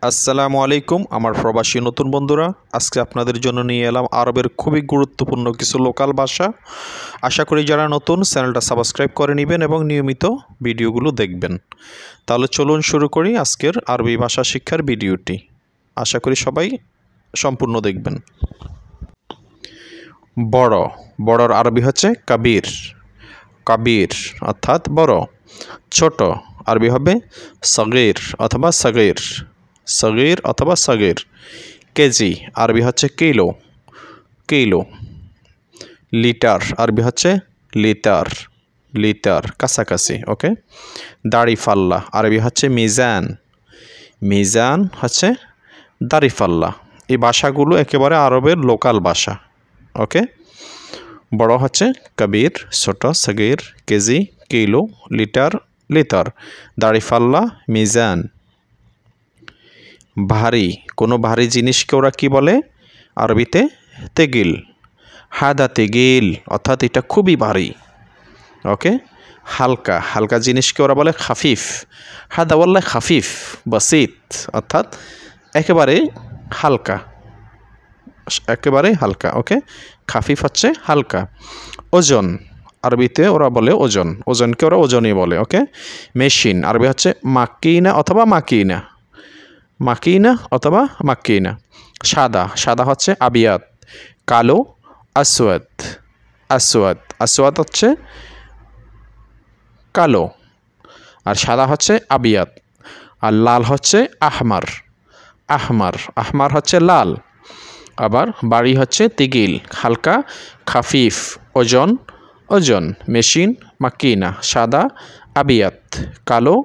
আসসালামু আলাইকুম আমার প্রবাসী নতুন বন্ধুরা, আজকে আপনাদের জন্য নিয়ে এলাম আরবের খুবই গুরুত্বপূর্ণ কিছু লোকাল ভাষা। আশা করি যারা নতুন চ্যানেলটা সাবস্ক্রাইব করে নেবেন এবং নিয়মিত ভিডিওগুলো দেখবেন। তাহলে চলুন শুরু করি আজকের আরবি ভাষা শিক্ষার ভিডিওটি। আশা করি সবাই সম্পূর্ণ দেখবেন। বড়, বড়র আরবি হচ্ছে কাবির। কাবির অর্থাৎ বড়। ছোট আরবি হবে সগীর অথবা সগীর। সগীর অথবা সগীর। কেজি আরবি হচ্ছে কিলো। কিলো। লিটার আরবি হচ্ছে লিটার। লিটার কাছাকাছি। ওকে। দাড়িপাল্লা আরবি হচ্ছে মিজান। মিজান হচ্ছে দাড়িপাল্লা। এই ভাষাগুলো একেবারে আরবের লোকাল ভাষা। ওকে। বড় হচ্ছে কবির, ছোট সগীর, কেজি, কিলো, লিটার, লিটার, দাড়িপাল্লা, মিজান। ভারী, কোনো ভারী জিনিসকে ওরা কি বলে আরবিতে? তেগিল। হাদা তেগিল অর্থাৎ এটা খুবই ভারী। ওকে। হালকা, হালকা জিনিসকে ওরা বলে খাফিফ। হাদা বললে খাফিফ বাসিত অর্থাৎ একেবারে হালকা, একেবারে হালকা। ওকে। খাফিফ হচ্ছে হালকা। ওজন আরবিতে ওরা বলে ওজন। ওজনকে ওরা ওজনই বলে। ওকে। মেশিন আরবি হচ্ছে মাকিনা অথবা মাকিনা। মাকিনা অথবা মাকিনা। সাদা, সাদা হচ্ছে আবিয়াত। কালো আসওয়াদ। আসওয়াদ, আসওয়াদ হচ্ছে কালো আর সাদা হচ্ছে আবিয়াত। আর লাল হচ্ছে আহমার। আহমার, আহমার হচ্ছে লাল। আবার বাড়ি হচ্ছে তিগিল, হালকা, খাফিফ, ওজন, ওজন। মেশিন মাকিনা, সাদা আবিয়াত, কালো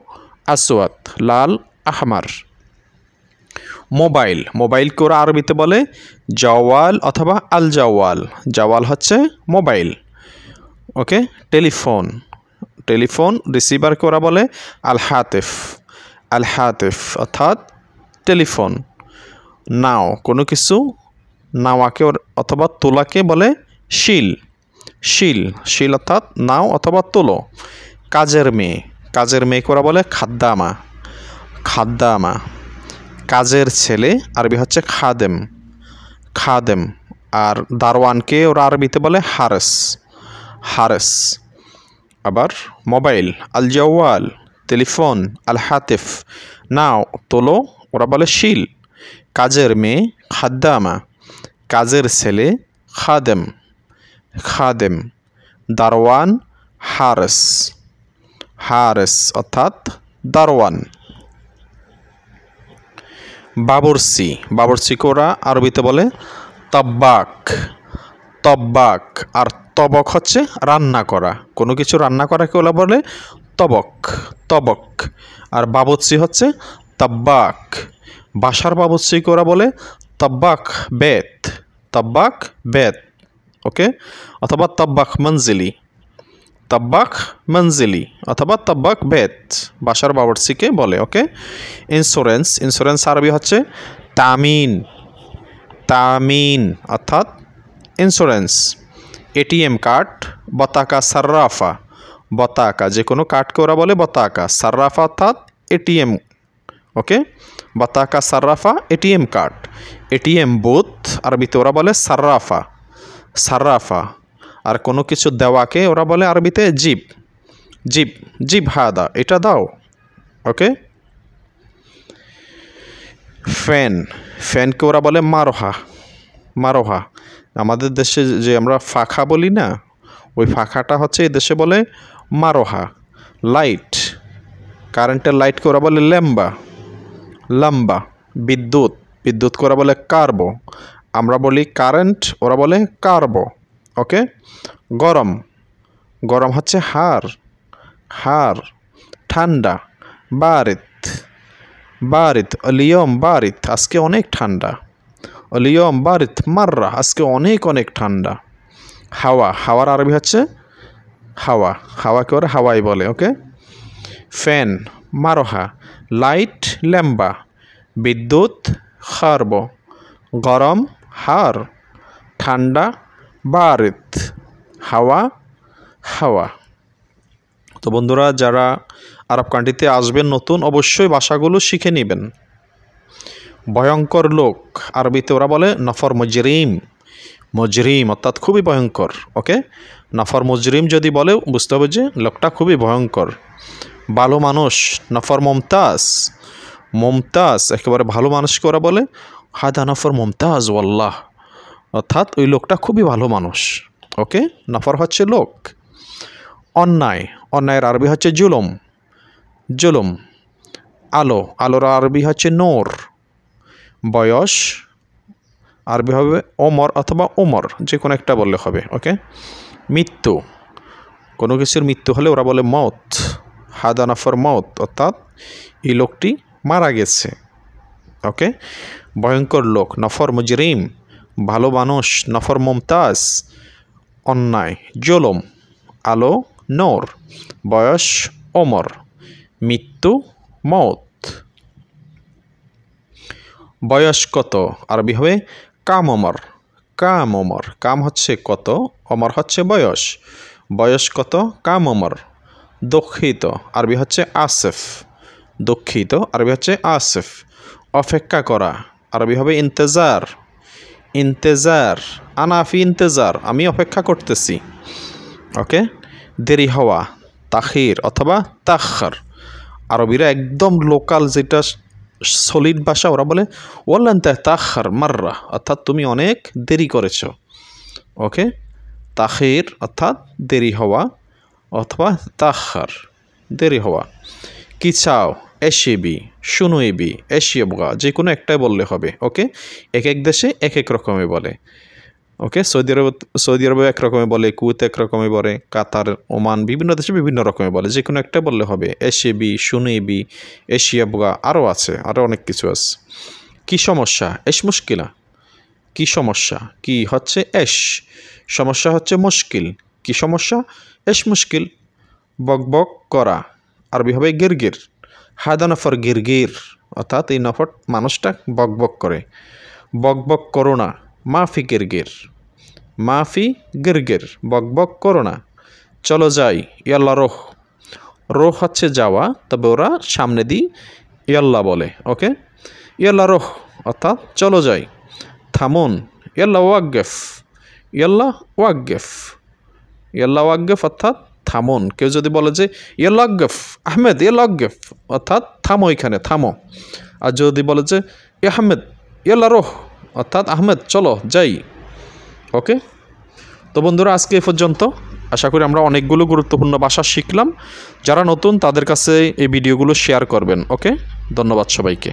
আসওয়াদ, লাল আহমার। মোবাইল, মোবাইলকে ওরা আরবিতে বলে জাওয়াল অথবা আল জাওয়াল। জাওয়াল হচ্ছে মোবাইল। ওকে। টেলিফোন, টেলিফোন রিসিভারকে ওরা বলে আল হাতিফ। আল হাতিফ অর্থাৎ টেলিফোন। নাও, কোনো কিছু নাওয়াকে অথবা তোলাকে বলে শিল। শিল, শিল অর্থাৎ নাও অথবা তোলো। কাজের মেয়ে, কাজের মেয়েকে ওরা বলে খাদ্দামা। খাদ্দামা। কাজের ছেলে আরবি হচ্ছে খাদেম। খাদেম। আর দারওয়ানকে ওরা আরবিতে বলে হারেস। হারেস। আবার মোবাইল আল জাওয়াল, টেলিফোন আল হাতিফ, নাও তোলো ওরা বলে শিল। কাজের মেয়ে খাদ্দামা, কাজের ছেলে খাদেম। খাদেম। দারওয়ান হারেস। হারেস অর্থাৎ দারওয়ান। বাবরসি, বাবরসিকে ওরা আরবিতে বলে তব্বাক। তব্বাক। আর তবক হচ্ছে রান্না করা, কোনো কিছু রান্না করাকে ওরা বলে তবক। তবক। আর বাবরসি হচ্ছে তব্বাক। বাসার বাবরসিকে ওরা বলে তব্বাক বেত। তব্বাক বেত। ওকে। অথবা তব্বাক মঞ্জিলি। তব্বাক মঞ্জিলি অথবা তব্বাক বেত বাসার বাবরসিকে বলে। ওকে। ইন্স্যুরেন্স, ইন্স্যুরেন্স আরবি হচ্ছে তামিন। তামিন অর্থাৎ ইন্স্যুরেন্স। এটিএম কার্ড বতাকা সার্রাফা। বতাকা যে কোনো কার্ডকে ওরা বলে বতাকা। সার্রাফা অর্থাৎ এটিএম। ওকে। বতাকা সার্রাফা এটিএম কার্ড। এটিএম বুথ আরবিতে ওরা বলে সার্রাফা। সার্রাফা। আর কোনো কিছু দেওয়াকে ওরা বলে আরবিতে জিব। জিব, জিব হাদা এটা দাও। ওকে। ফ্যান, ফ্যানকে ওরা বলে মারোহা। মারোহা। আমাদের দেশে যে আমরা ফাঁকা বলি না, ওই ফাঁকাটা হচ্ছে এই দেশে বলে মারোহা। লাইট, কারেন্টের লাইটকে ওরা বলে ল্যাম্বা। লাম্বা। বিদ্যুৎ, বিদ্যুৎকে ওরা বলে কার্বো। আমরা বলি কারেন্ট, ওরা বলে কার্বো। ওকে। গরম, গরম হচ্ছে হার। হার। ঠান্ডা বারিত। বারিত অলিয়ম বারিত আজকে অনেক ঠান্ডা। অলিয়ম বারিত মাররা আজকে অনেক অনেক ঠান্ডা। হাওয়া, হাওয়ার আরবি হচ্ছে হাওয়া। হাওয়াকে ওরা হাওয়াই বলে। ওকে। ফ্যান মারোহা। লাইট ল্যাম্বা। বিদ্যুৎ খারবো। গরম হার। ঠান্ডা বারিত। হাওয়া হাওয়া। তো বন্ধুরা, যারা আরব কান্ট্রিতে আসবেন নতুন, অবশ্যই ভাষাগুলো শিখে নেবেন। ভয়ঙ্কর লোক আরবিতে ওরা বলে নফর মুজরিম। মুজরিম অর্থাৎ খুবই ভয়ঙ্কর। ওকে, নফর মুজরিম যদি বলে বুঝতে হবে যে লোকটা খুবই ভয়ঙ্কর। ভালো মানুষ নফর মুমতাজ। মুমতাজ একেবারে ভালো মানুষকে ওরা বলে হাদা নফর মুমতাজ ওয়াল্লাহ, অর্থাৎ ওই লোকটা খুবই ভালো মানুষ। ওকে, নফর হচ্ছে লোক। অন্যায়, অন্যায়ের আরবি হচ্ছে জুলুম। জুলুম। আলো, আলোর আরবি হচ্ছে নূর। বয়স আরবি হবে ওমর অথবা ওমর, যে কোনো একটা বললে হবে। ওকে, মৃত্যু, কোনো কিছুর মৃত্যু হলে ওরা বলে মত। হাদা নফর মত, অর্থাৎ এই লোকটি মারা গেছে। ওকে, ভয়ঙ্কর লোক নফর মুজরিম, ভালো মানুষ নফর মুমতাজ। অন্যায় জুলুম, আলো নূর, বয়স ওমর, মৃত্যু মত। বয়স কত আরবি হবে কাম ওমর। কাম ওমর, কাম হচ্ছে কত, ওমর হচ্ছে বয়স। বয়স কত কাম ওমর। দুঃখিত আরবি হচ্ছে আসিফ। দুঃখিত আরবি হচ্ছে আসিফ। অপেক্ষা করা আরবি হবে ইন্তেজার। ইন্তেজার, আনাফি ইন্তেজার, আমি অপেক্ষা করতেছি। ওকে, দেরি হওয়া তাখির অথবা তাখার। আরবিরা একদম লোকাল যেটা সলিড ভাষা, ওরা বলে ওয়াল্লান তাখার মাররা, অর্থাৎ তুমি অনেক দেরি করেছ। ওকে, তাখির অর্থাৎ দেরি হওয়া অথবা তাখার, দেরি হওয়া। কি চাও এসিবি, শুনুইবি, এসিবগা, যে কোনো একটাই বললে হবে। ওকে, এক এক দেশে এক এক রকমে বলে। ওকে, সৌদি আরবে এক রকমে বলে, কুয়েত এক রকমে বলে, কাতার, ওমান, বিভিন্ন দেশে বিভিন্ন রকমে বলে। যে কোনো একটা বললে হবে। এসিবি, শুনেবি, এশিয়াবগা, আরও আছে, আরও অনেক কিছু আছে। কি সমস্যা এস মুশকিলা। কি সমস্যা, কি হচ্ছে এস, সমস্যা হচ্ছে মুশকিল। কি সমস্যা এস মুশকিল। বকবক করা আরবি হবে গিরগির। হাদা নফর গিরগির, অর্থাৎ এই নফর মানুষটা বকবক করে। বকবক করো না মাফি গিরগির। মাফি গিরগির, বকবক করো না। চলো যাই ইয়াল্লা রোহ। রোহ হচ্ছে যাওয়া, তবে ওরা সামনে দিয়ে ইয়াল্লা বলে। ওকে, ইয়াল্লা রোহ অর্থাৎ চলো যাই। থামুন ইয়াল্লা ওয়াকগেফ। ইয়াল্লা ওয়াকগেফ। ইয়াল্লা ওয়াকগেফ অর্থাৎ থামুন। কেউ যদি বলে যে ইয়াল্লা ওয়াকগেফ আহমেদ, ইয়াল্লা ওয়াকগেফ অর্থাৎ থামো, এখানে থামো। আর যদি বলে যে আহমেদ ইয়াল্লা রোহ অর্থাৎ আহমেদ চলো যাই। ওকে, তো বন্ধুরা আজকে এ পর্যন্ত। আশা করি আমরা অনেকগুলো গুরুত্বপূর্ণ ভাষা শিখলাম। যারা নতুন তাদের কাছে এই ভিডিওগুলো শেয়ার করবেন। ওকে, ধন্যবাদ সবাইকে।